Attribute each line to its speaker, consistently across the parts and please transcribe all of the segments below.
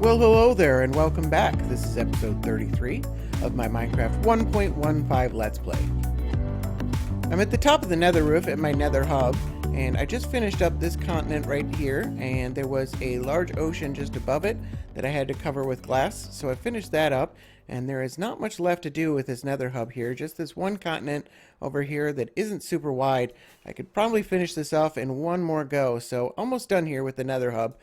Speaker 1: Well, hello there and welcome back. This is episode 33 of my Minecraft 1.15 Let's Play. I'm at the top of the nether roof at my nether hub, and I just finished up this continent right here, and there was a large ocean just above it that I had to cover with glass, so I finished that up, and there is not much left to do with this nether hub here, just this one continent over here that isn't super wide. I could probably finish this off in one more go, so almost done here with the nether hub.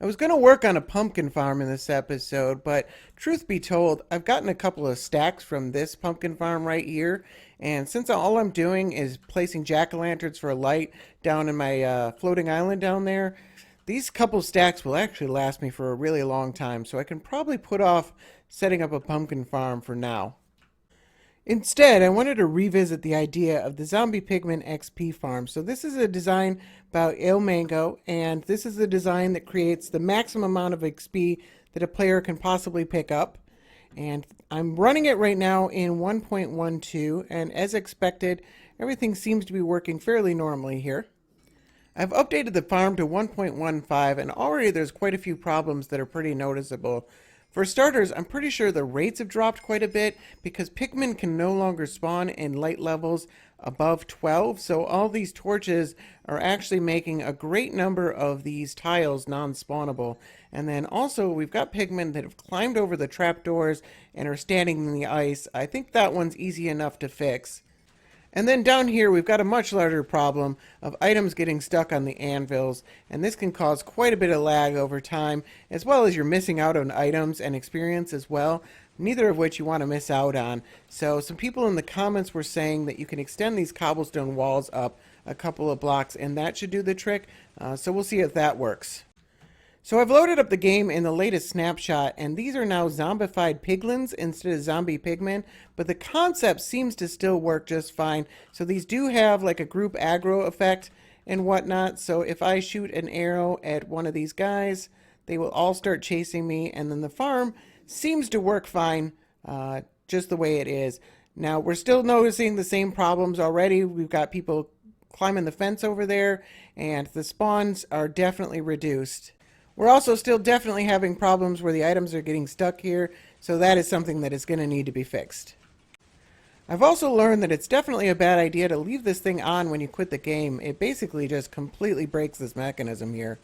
Speaker 1: I was going to work on a pumpkin farm in this episode, but truth be told, I've gotten a couple of stacks from this pumpkin farm right here, and since all I'm doing is placing jack-o'-lanterns for a light down in my floating island down there, these couple stacks will actually last me for a really long time, so I can probably put off setting up a pumpkin farm for now. Instead, I wanted to revisit the idea of the Zombie Pigman XP farm. So this is a design about ilmango, and this is the design that creates the maximum amount of XP that a player can possibly pick up. And I'm running it right now in 1.12, and as expected, everything seems to be working fairly normally here. I've updated the farm to 1.15, and already there's quite a few problems that are pretty noticeable. For starters, I'm pretty sure the rates have dropped quite a bit because Pigman can no longer spawn in light levels above 12, so all these torches are actually making a great number of these tiles non-spawnable. And then also we've got Pigmen that have climbed over the trapdoors and are standing in the ice. I think that one's easy enough to fix. And then down here we've got a much larger problem of items getting stuck on the anvils, and this can cause quite a bit of lag over time, as well as you're missing out on items and experience as well, neither of which you want to miss out on. So some people in the comments were saying that you can extend these cobblestone walls up a couple of blocks and that should do the trick, so we'll see if that works. So I've loaded up the game in the latest snapshot, and these are now zombified piglins instead of zombie pigmen, but the concept seems to still work just fine. So these do have like a group aggro effect and whatnot, so if I shoot an arrow at one of these guys, they will all start chasing me, and then the farm seems to work fine, just the way it is. Now we're still noticing the same problems already. We've got people climbing the fence over there, and the spawns are definitely reduced. We're also still definitely having problems where the items are getting stuck here, so that is something that is going to need to be fixed. I've also learned that it's definitely a bad idea to leave this thing on when you quit the game. It basically just completely breaks this mechanism here.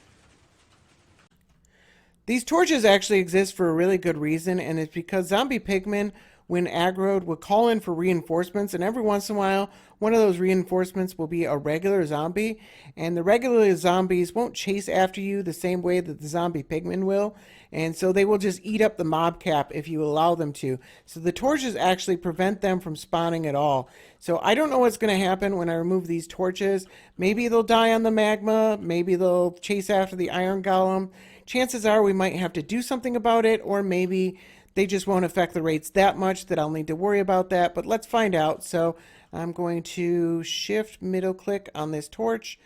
Speaker 1: These torches actually exist for a really good reason, and it's because zombie pigmen, when aggroed, will call in for reinforcements, and every once in a while one of those reinforcements will be a regular zombie, and the regular zombies won't chase after you the same way that the zombie pigmen will, and so they will just eat up the mob cap if you allow them to. So the torches actually prevent them from spawning at all. So I don't know what's going to happen when I remove these torches. Maybe they'll die on the magma, maybe they'll chase after the iron golem. Chances are we might have to do something about it, or maybe they just won't affect the rates that much that I'll need to worry about that, but let's find out. So I'm going to shift middle click on this torch,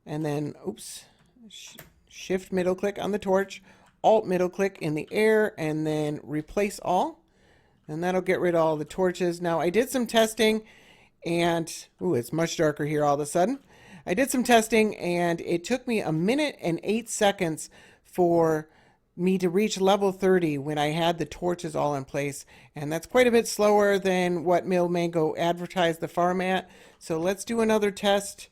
Speaker 1: and then, shift middle click on the torch, alt middle click in the air, and then replace all, and that'll get rid of all the torches. Now I did some testing, and, it's much darker here all of a sudden. I did some testing, and it took me 1 minute and 8 seconds for me to reach level 30 when I had the torches all in place, and that's quite a bit slower than what ilmango advertised the farm at. So let's do another test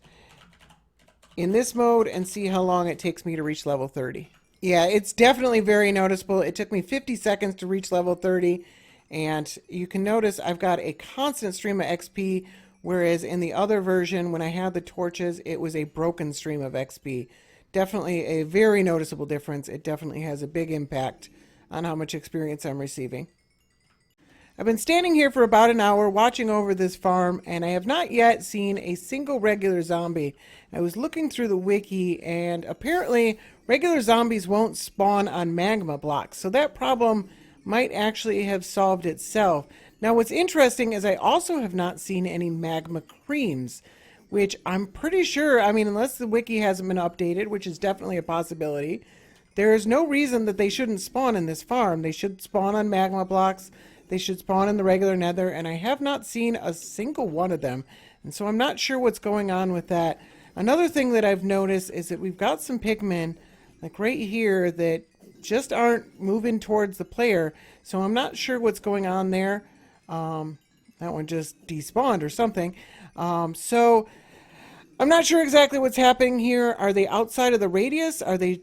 Speaker 1: in this mode and see how long it takes me to reach level 30. Yeah, it's definitely very noticeable. It took me 50 seconds to reach level 30, and you can notice I've got a constant stream of XP, whereas in the other version when I had the torches it was a broken stream of XP. Definitely a very noticeable difference. It definitely has a big impact on how much experience I'm receiving. I've been standing here for about an hour watching over this farm, and I have not yet seen a single regular zombie. I was looking through the wiki, and apparently regular zombies won't spawn on magma blocks, so that problem might actually have solved itself. Now what's interesting is I also have not seen any magma creams, which I'm pretty sure, unless the wiki hasn't been updated, which is definitely a possibility, there is no reason that they shouldn't spawn in this farm. They should spawn on magma blocks, they should spawn in the regular nether, and I have not seen a single one of them, and so I'm not sure what's going on with that. Another thing that I've noticed is that we've got some pigmen, like right here, that just aren't moving towards the player. So I'm not sure what's going on there. That one just despawned or something. So I'm not sure exactly what's happening here. Are they outside of the radius? Are they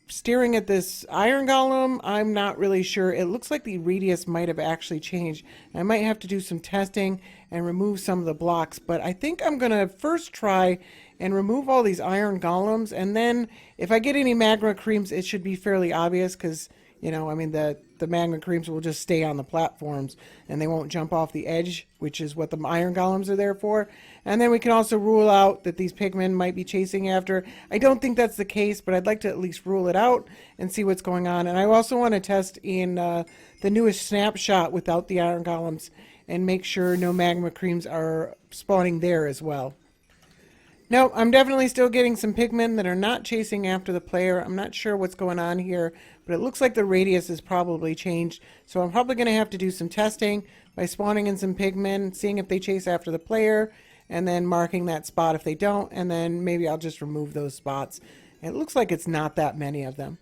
Speaker 1: staring at this iron golem? I'm not really sure. It looks like the radius might have actually changed. I might have to do some testing and remove some of the blocks, but I think I'm going to first try and remove all these iron golems, and then if I get any magma creams, it should be fairly obvious because, you know, I mean, the magma creams will just stay on the platforms and they won't jump off the edge, which is what the iron golems are there for. And then we can also rule out that these pigmen might be chasing after. I don't think that's the case, but I'd like to at least rule it out and see what's going on. And I also want to test in the newest snapshot without the iron golems and make sure no magma creams are spawning there as well. No, I'm definitely still getting some pigmen that are not chasing after the player. I'm not sure what's going on here, but it looks like the radius has probably changed. So I'm probably going to have to do some testing by spawning in some pigmen, seeing if they chase after the player, and then marking that spot if they don't, and then maybe I'll just remove those spots. It looks like it's not that many of them.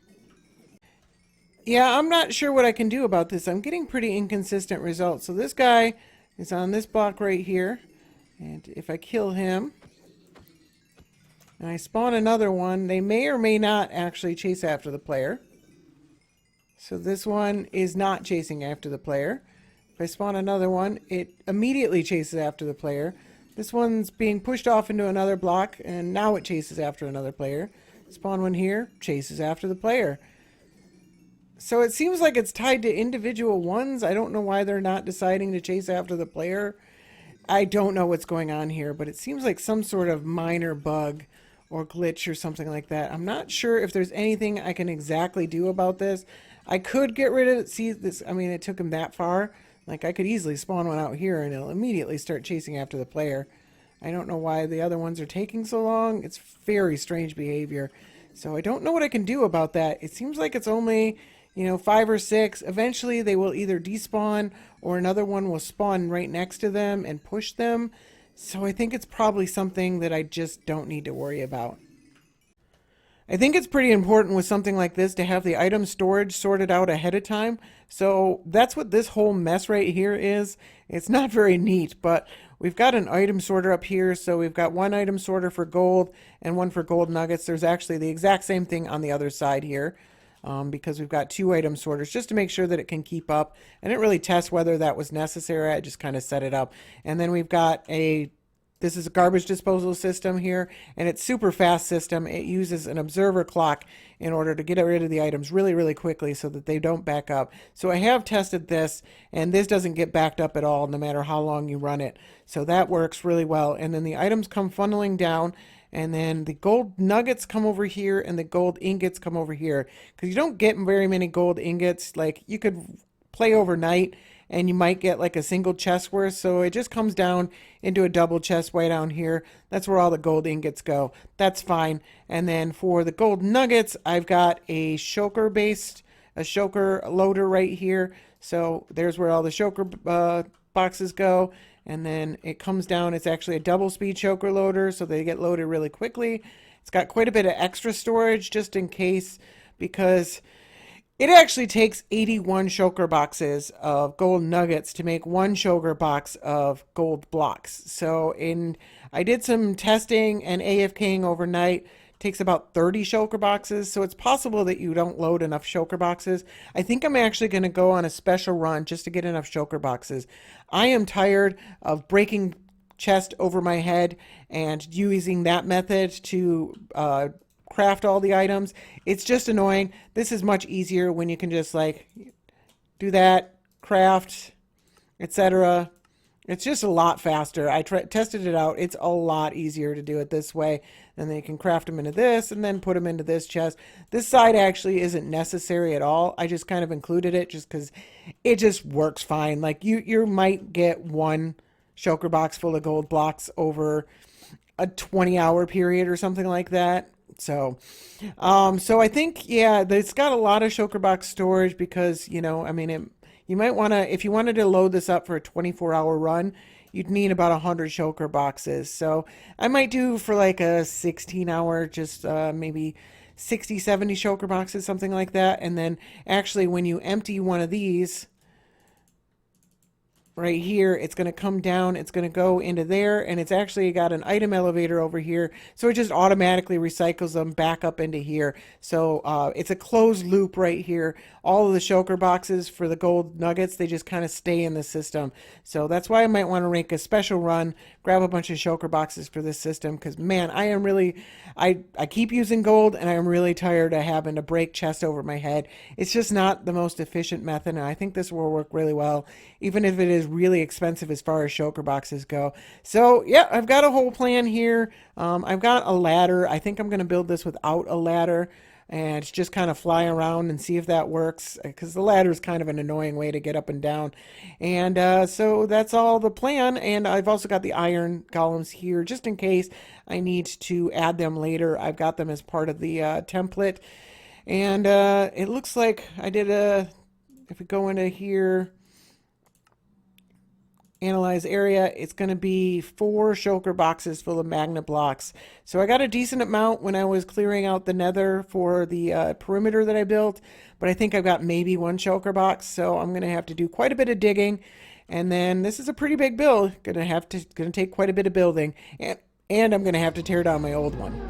Speaker 1: Yeah, I'm not sure what I can do about this. I'm getting pretty inconsistent results. So this guy is on this block right here, and if I kill him, and I spawn another one, they may or may not actually chase after the player. So this one is not chasing after the player. If I spawn another one, it immediately chases after the player. This one's being pushed off into another block, and now it chases after another player. Spawn one here, chases after the player. So it seems like it's tied to individual ones. I don't know why they're not deciding to chase after the player. I don't know what's going on here, but it seems like some sort of minor bug or glitch or something like that. I'm not sure if there's anything I can exactly do about this. I could get rid of it. See this, I mean, it took him that far. Like, I could easily spawn one out here and it'll immediately start chasing after the player. I don't know why the other ones are taking so long. It's very strange behavior. So I don't know what I can do about that. It seems like it's only, you know, 5 or 6. Eventually they will either despawn or another one will spawn right next to them and push them. So I think it's probably something that I just don't need to worry about. I think it's pretty important with something like this to have the item storage sorted out ahead of time. So that's what this whole mess right here is. It's not very neat, but we've got an item sorter up here. So we've got one item sorter for gold and one for gold nuggets. There's actually the exact same thing on the other side here. Because we've got 2 item sorters just to make sure that it can keep up. I didn't really test whether that was necessary. I just kind of set it up. And then we've got this is a garbage disposal system here, and it's super fast system. It uses an observer clock in order to get rid of the items really, really quickly so that they don't back up. So I have tested this, and this doesn't get backed up at all no matter how long you run it. So that works really well. And then the items come funneling down, and then the gold nuggets come over here and the gold ingots come over here. Because you don't get very many gold ingots. Like, you could play overnight and you might get like a single chest worth. So it just comes down into a double chest way down here. That's where all the gold ingots go. That's fine. And then for the gold nuggets, I've got a shulker loader right here. So there's where all the shulker boxes go. And then it comes down, it's actually a double speed shulker loader, so they get loaded really quickly. It's got quite a bit of extra storage just in case, because it actually takes 81 shulker boxes of gold nuggets to make 1 shulker box of gold blocks. So I did some testing and AFKing overnight. Takes about 30 shulker boxes, so it's possible that you don't load enough shulker boxes. I think I'm actually going to go on a special run just to get enough shulker boxes. I am tired of breaking chest over my head and using that method to craft all the items. It's just annoying. This is much easier when you can just like do that, craft, etc. It's just a lot faster. I tested it out. It's a lot easier to do it this way. And then you can craft them into this and then put them into this chest. This side actually isn't necessary at all. I just kind of included it just because it just works fine. Like you might get 1 shulker box full of gold blocks over a 20-hour period or something like that. So I think, yeah, it's got a lot of shulker box storage because, you know, I mean, you might want to, if you wanted to load this up for a 24-hour run, you'd need about 100 shulker boxes. So I might do for like a 16-hour, just maybe 60, 70 shulker boxes, something like that. And then actually when you empty one of these, right here, it's going to come down, it's going to go into there, and it's actually got an item elevator over here, so it just automatically recycles them back up into here. So it's a closed loop right here. All of the shulker boxes for the gold nuggets, they just kind of stay in the system. So that's why I might want to make a special run, grab a bunch of shulker boxes for this system, because man, I am really, I keep using gold, and I am really tired of having to break chest over my head. It's just not the most efficient method, and I think this will work really well, even if it is really expensive as far as shulker boxes go. So yeah, I've got a whole plan here. I've got a ladder. I think I'm going to build this without a ladder and just kind of fly around and see if that works, because the ladder is kind of an annoying way to get up and down. And so that's all the plan. And I've also got the iron columns here just in case I need to add them later. I've got them as part of the template. And it looks like I did if we go into here, analyze area, it's going to be 4 shulker boxes full of magnet blocks. So I got a decent amount when I was clearing out the nether for the perimeter that I built, but I think I've got maybe 1 shulker box, so I'm going to have to do quite a bit of digging. And then this is a pretty big build, gonna take quite a bit of building, and I'm going to have to tear down my old one.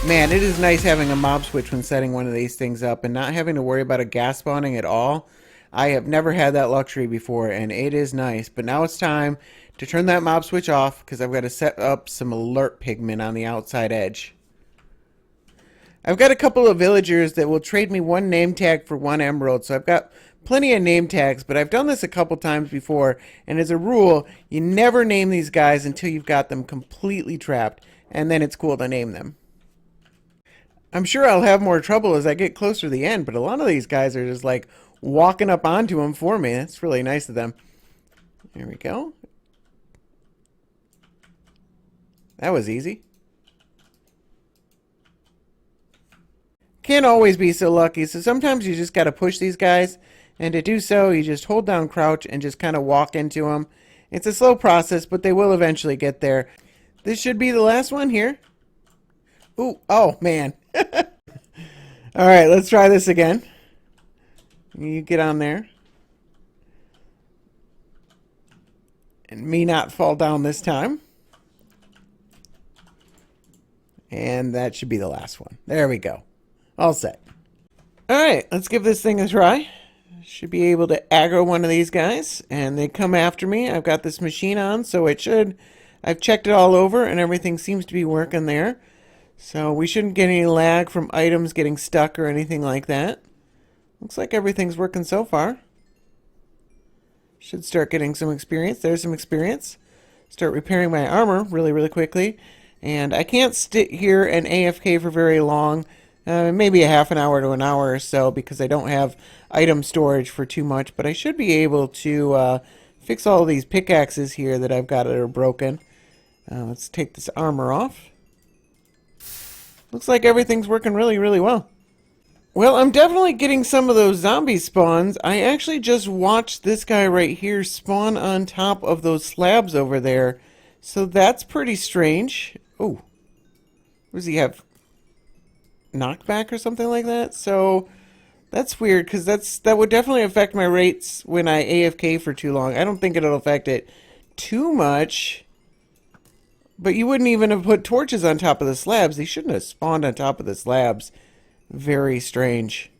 Speaker 1: Man, it is nice having a mob switch when setting one of these things up and not having to worry about a gas spawning at all. I have never had that luxury before, and it is nice. But now it's time to turn that mob switch off because I've got to set up some alert pigmen on the outside edge. I've got a couple of villagers that will trade me 1 name tag for 1 emerald, so I've got plenty of name tags, but I've done this a couple times before, and as a rule, you never name these guys until you've got them completely trapped, and then it's cool to name them. I'm sure I'll have more trouble as I get closer to the end, but a lot of these guys are just like walking up onto them for me. That's really nice of them. There we go. That was easy. Can't always be so lucky, so sometimes you just got to push these guys, and to do so, you just hold down crouch and just kind of walk into them. It's a slow process, but they will eventually get there. This should be the last one here. Ooh, oh man. Alright, let's try this again. You get on there. And me not fall down this time. And that should be the last one. There we go. All set. Alright, let's give this thing a try. Should be able to aggro one of these guys. And they come after me. I've got this machine on, so I I've checked it all over and everything seems to be working there. So we shouldn't get any lag from items getting stuck or anything like that. Looks like everything's working so far. Should start getting some experience. There's some experience. Start repairing my armor really quickly. And I can't sit here and AFK for very long. Maybe a half an hour to an hour or so because I don't have item storage for too much. But I should be able to fix all of these pickaxes here that I've got that are broken. Let's take this armor off. Looks like everything's working really well. Well, I'm definitely getting some of those zombie spawns. I actually just watched this guy right here spawn on top of those slabs over there. So that's pretty strange. Oh, what does he have? Knockback or something like that? So that's weird because that would definitely affect my rates when I AFK for too long. I don't think it'll affect it too much. But you wouldn't even have put torches on top of the slabs. They shouldn't have spawned on top of the slabs. Very strange.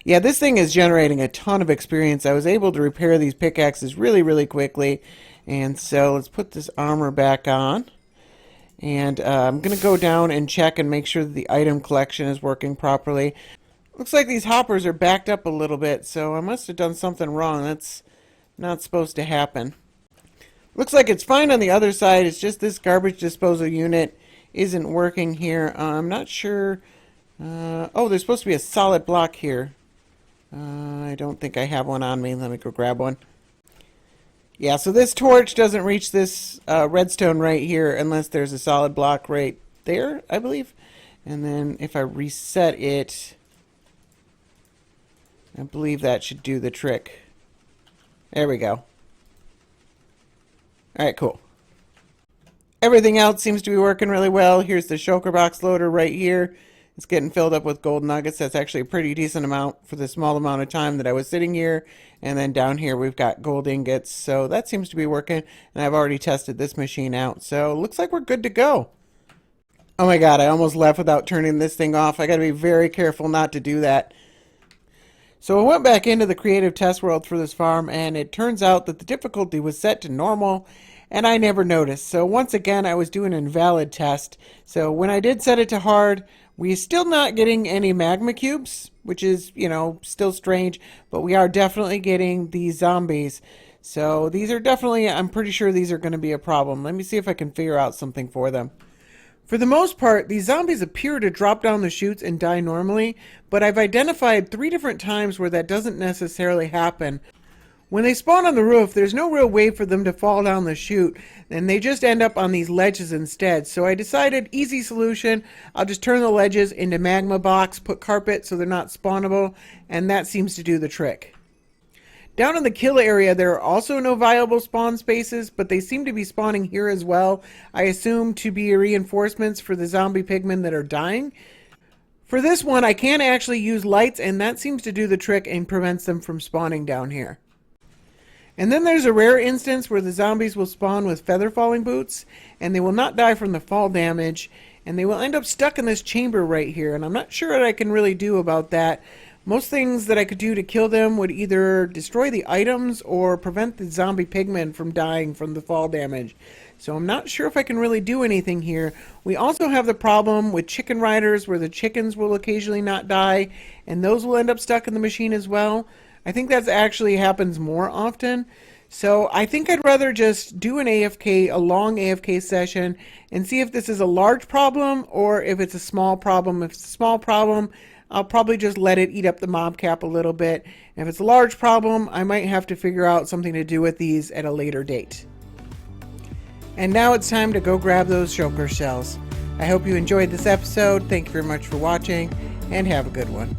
Speaker 1: Yeah, this thing is generating a ton of experience. I was able to repair these pickaxes really quickly. And so let's put this armor back on. And I'm going to go down and check and make sure that the item collection is working properly. Looks like these hoppers are backed up a little bit, so I must have done something wrong. That's not supposed to happen. Looks like it's fine on the other side. It's just this garbage disposal unit isn't working here. I'm not sure. Oh, there's supposed to be a solid block here. I don't think I have one on me. Let me go grab one. Yeah, so this torch doesn't reach this redstone right here unless there's a solid block right there, I believe. And then if I reset it, I believe that should do the trick. There we go. Alright, cool. Everything else seems to be working really well. Here's the shulker box loader right here. It's getting filled up with gold nuggets. That's actually a pretty decent amount for the small amount of time that I was sitting here. And then down here we've got gold ingots. So that seems to be working. And I've already tested this machine out. So it looks like we're good to go. Oh my god, I almost left without turning this thing off. I got to be very careful not to do that. So I went back into the creative test world for this farm, and it turns out that the difficulty was set to normal, and I never noticed. So once again, I was doing an invalid test. So when I did set it to hard, we're still not getting any magma cubes, which is, you know, still strange, but we are definitely getting these zombies. So these are definitely, I'm pretty sure these are going to be a problem. Let me see if I can figure out something for them. For the most part, these zombies appear to drop down the chutes and die normally, but I've identified 3 different times where that doesn't necessarily happen. When they spawn on the roof, there's no real way for them to fall down the chute, and they just end up on these ledges instead. So I decided, easy solution, I'll just turn the ledges into magma blocks, put carpet so they're not spawnable, and that seems to do the trick. Down in the kill area, there are also no viable spawn spaces, but they seem to be spawning here as well. I assume to be reinforcements for the zombie pigmen that are dying. For this one, I can actually use lights, and that seems to do the trick and prevents them from spawning down here. And then there's a rare instance where the zombies will spawn with feather falling boots, and they will not die from the fall damage, and they will end up stuck in this chamber right here, and I'm not sure what I can really do about that. Most things that I could do to kill them would either destroy the items or prevent the zombie pigmen from dying from the fall damage. So I'm not sure if I can really do anything here. We also have the problem with chicken riders where the chickens will occasionally not die, and those will end up stuck in the machine as well. I think that actually happens more often. So I think I'd rather just do an AFK, a long AFK session, and see if this is a large problem or if it's a small problem. If it's a small problem, I'll probably just let it eat up the mob cap a little bit. And if it's a large problem, I might have to figure out something to do with these at a later date. And now it's time to go grab those shulker shells. I hope you enjoyed this episode. Thank you very much for watching, and have a good one.